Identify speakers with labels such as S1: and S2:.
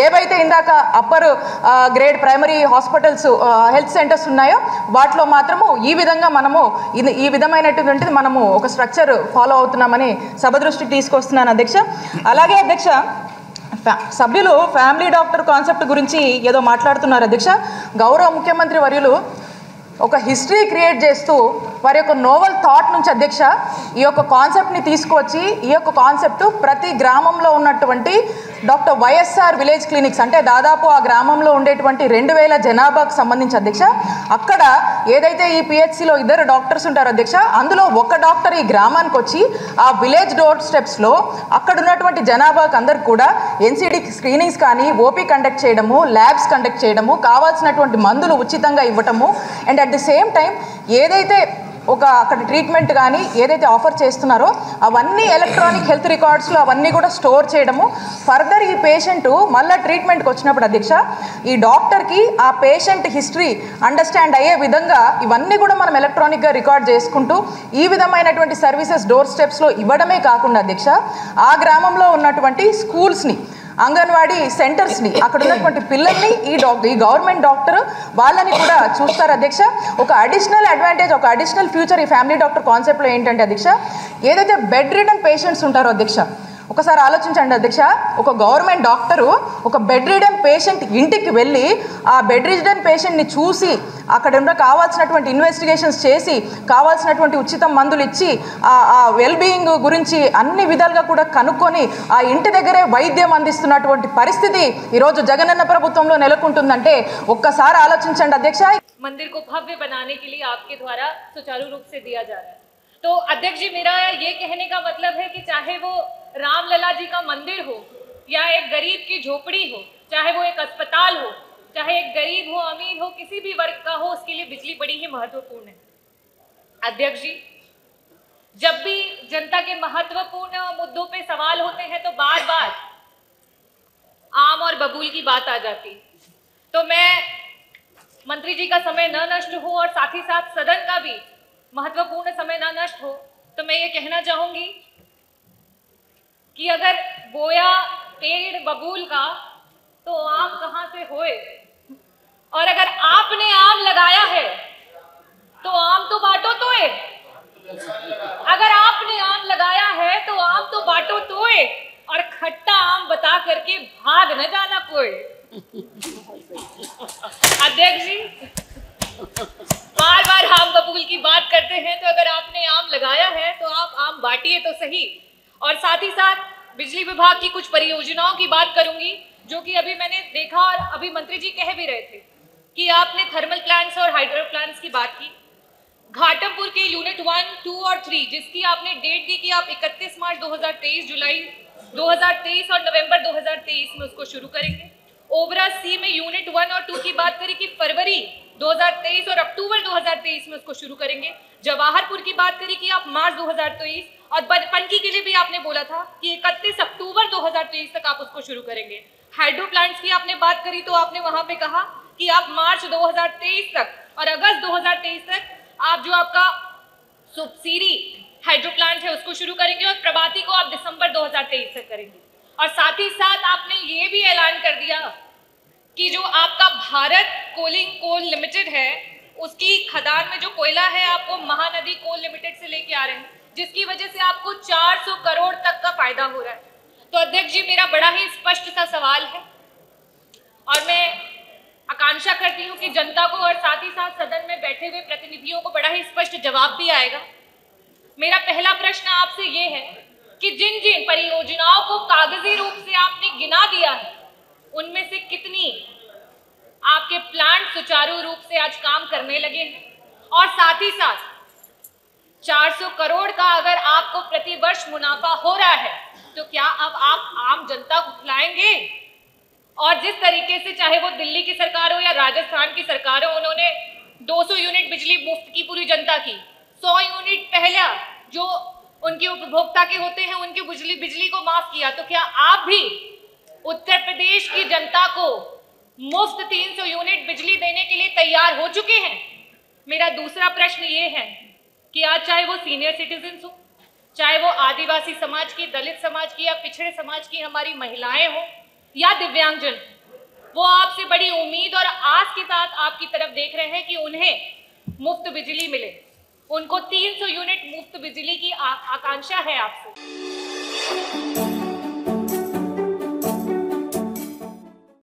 S1: ఏవైతే ఇందాక upper grade primary hospitals health centres ఉన్నాయో వాటిలో మాత్రము ఈ విధంగా మనము ఈ విధమైనటువంటిది మనము ఒక స్ట్రక్చర్ ఫాలో అవుతున్నామని సభ దృష్టికి తీసుకొస్తున్నాను అధ్యక్ష. అలాగే అధ్యక్ష, సభ్యులు ఫ్యామిలీ డాక్టర్ కాన్సెప్ట్ గురించి ఏదో మాట్లాడుతున్నారు అధ్యక్ష. గౌరవ ముఖ్యమంత్రి వర్యులు ఒక హిస్టరీ క్రియేట్ చేస్తూ వారి యొక్క నోవెల్ థాట్ నుంచి అధ్యక్ష ఈ యొక్క కాన్సెప్ట్ని తీసుకువచ్చి ఈ యొక్క కాన్సెప్ట్ ప్రతి గ్రామంలో ఉన్నటువంటి డాక్టర్ వైఎస్ఆర్ విలేజ్ క్లినిక్స్ అంటే దాదాపు ఆ గ్రామంలో ఉండేటువంటి 2000 జనాభాకు సంబంధించి అధ్యక్ష అక్కడ ఏదైతే ఈ పిహెచ్సిలో 2 డాక్టర్స్ ఉంటారు అధ్యక్ష, అందులో ఒక డాక్టర్ ఈ గ్రామానికి వచ్చి ఆ విలేజ్ డోర్ స్టెప్స్లో అక్కడ ఉన్నటువంటి జనాభాకు అందరికి కూడా ఎన్సిడి స్క్రీనింగ్స్ కానీ ఓపీ కండక్ట్ చేయడము, ల్యాబ్స్ కండక్ట్ చేయడము, కావాల్సినటువంటి మందులు ఉచితంగా ఇవ్వటము and at the same time ఏదైతే ఒక అక్కడ ట్రీట్మెంట్ కానీ ఏదైతే ఆఫర్ చేస్తున్నారో అవన్నీ ఎలక్ట్రానిక్ హెల్త్ రికార్డ్స్లో అవన్నీ కూడా స్టోర్ చేయడము. ఫర్దర్ ఈ పేషెంట్ మళ్ళీ ట్రీట్మెంట్కి వచ్చినప్పుడు అధ్యక్ష ఈ డాక్టర్కి ఆ పేషెంట్ హిస్టరీ అండర్స్టాండ్ అయ్యే విధంగా ఇవన్నీ కూడా మనం ఎలక్ట్రానిక్గా రికార్డ్ చేసుకుంటూ ఈ విధమైనటువంటి సర్వీసెస్ డోర్ స్టెప్స్లో ఇవ్వడమే కాకుండా అధ్యక్ష ఆ గ్రామంలో ఉన్నటువంటి స్కూల్స్ని, అంగన్వాడీ సెంటర్స్ని, అక్కడ ఉన్నటువంటి పిల్లల్ని ఈ గవర్నమెంట్ డాక్టర్ వాళ్ళని కూడా చూస్తారు అధ్యక్ష. ఒక అడిషనల్ అడ్వాంటేజ్, ఒక అడిషనల్ ఫ్యూచర్ ఈ ఫ్యామిలీ డాక్టర్ కాన్సెప్ట్లో ఏంటంటే అధ్యక్ష ఏదైతే బెడ్ రిడన్ పేషెంట్స్ ఉంటారో అధ్యక్ష ఒకసారి ఆలోచించండి అధ్యక్ష, ఒక గవర్నమెంట్ డాక్టరు ఒక బెడ్ రిడన్ పేషెంట్ ఇంటికి వెళ్ళి ఆ బెడ్ రిడన్ పేషెంట్ని చూసి అక్కడ కావాల్సినటువంటి ఇన్వెస్టిగేషన్స్ చేసి కావాల్సినటువంటి ఉచిత మందులు ఇచ్చి ఆ వెల్బీయింగ్ గురించి అన్ని విధాలుగా కూడా కనుక్కొని ఆ ఇంటి దగ్గరే వైద్యం అందిస్తున్నటువంటి పరిస్థితి ఈరోజు జగనన్న ప్రభుత్వంలో నెలకొంటుందంటే ఒక్కసారి ఆలోచించండి అధ్యక్ష.
S2: मंदिर को भव्य बनाने के लिए आपके द्वारा सुचारू रूप से दिया जा रहा है. तो अध्यक्ष जी, मेरा ये कहने का मतलब है कि चाहे वो रामलला जी का मंदिर हो या एक गरीब की झोपड़ी हो, चाहे वो एक अस्पताल हो, चाहे एक गरीब हो अमीर हो, किसी भी वर्ग का हो, उसके लिए बिजली बड़ी ही महत्वपूर्ण है. अध्यक्ष जी, जब भी जनता के महत्वपूर्ण मुद्दों पे सवाल होते हैं तो बार बार आम और बबूल की बात आ जाती. तो मैं मंत्री जी का समय न नष्ट हो और साथ ही साथ सदन का भी महत्वपूर्ण समय न नष्ट हो, तो मैं ये कहना चाहूंगी कि अगर बोया पेड़ बबूल का तो आम कहां से होए, और अगर आपने आम लगाया है तो आम तो बांटो तोए. अगर आपने आम लगाया है तो आम तो बांटो तोए, और खट्टा आम बता करके भाग न जाना कोई. अध्यक्ष जी, बार बार आम बबूल की बात करते हैं, तो अगर आपने आम लगाया है तो आप आम बांटिए तो सही. और साथ ही साथ बिजली विभाग की कुछ परियोजनाओं की बात करूंगी जो कि अभी मैंने देखा और अभी मंत्री जी कह भी रहे थे कि आपने थर्मल प्लांट्स और हाइड्रो प्लांट्स की बात की. घाटमपुर के यूनिट 1, 2 और 3 जिसकी आपने डेट दी कि आप 31 मार्च 2023, जुलाई 2023 और नवंबर 2023 में उसको शुरू करेंगे. ओबरा सी में यूनिट 1 और 2 की बात करी कि फरवरी 2023 और अक्टूबर 2023 में उसको शुरू करेंगे. जवाहरपुर की बात करी कि आप मार्च 2023, और पनकी के लिए भी आपने बोला था कि 31 अक्टूबर 2023 तक आप उसको शुरू करेंगे. हाइड्रो प्लांट्स की आपने बात करी तो आपने वहां पे कहा कि आप मार्च 2023 तक और अगस्त 2023 तक आप जो आपका सुबसिडी हाइड्रो प्लांट है उसको शुरू करेंगे, और प्रभाती को आप दिसंबर 2023 तक करेंगे. और साथ ही साथ आपने ये भी ऐलान कर दिया कि जो आपका भारत कोलिंग कोल लिमिटेड है उसकी खदान में जो कोयला है आपको महानदी कोल लिमिटेड से लेके आ रहे हैं, जिसकी वजह से आपको 400 करोड़ तक का फायदा हो रहा है. तो अध्यक्ष जी, मेरा बड़ा ही स्पष्ट सा सवाल है और मैं आकांक्षा करती हूं कि जनता को और साथ ही साथ सदन में बैठे हुए प्रतिनिधियों को बड़ा ही स्पष्ट जवाब भी आएगा. मेरा पहला प्रश्न आपसे ये है कि जिन जिन परियोजनाओं को कागजी रूप से आपने गिना दिया है उनमें से कितनी आपके प्लांट सुचारू रूप से आज काम करने लगे हैं, और साथ ही साथ 400 करोड़ का अगर आपको प्रतिवर्ष मुनाफा हो रहा है तो क्या अब आप आम जनता को खिलाएंगे? और जिस तरीके से चाहे वो दिल्ली की सरकार हो या राजस्थान की सरकार हो, उन्होंने 200 यूनिट बिजली मुफ्त की पूरी जनता की, 100 यूनिट पहला जो उनके उपभोक्ता के होते हैं उनकी बिजली को माफ किया, तो क्या आप भी उत्तर प्रदेश की जनता को मुफ्त 300 यूनिट बिजली देने के लिए तैयार हो चुके हैं? मेरा दूसरा प्रश्न ये है कि आज चाहे वो सीनियर सिटीजन्स हो, चाहे वो आदिवासी समाज की, दलित समाज की या पिछड़े समाज की हमारी महिलाएं हो, या दिव्यांगजन, वो आपसे बड़ी उम्मीद और आस के साथ आपकी तरफ देख रहे हैं कि उन्हें मुफ्त बिजली मिले। उनको 300 यूनिट मुफ्त बिजली की आकांक्षा है आपसे।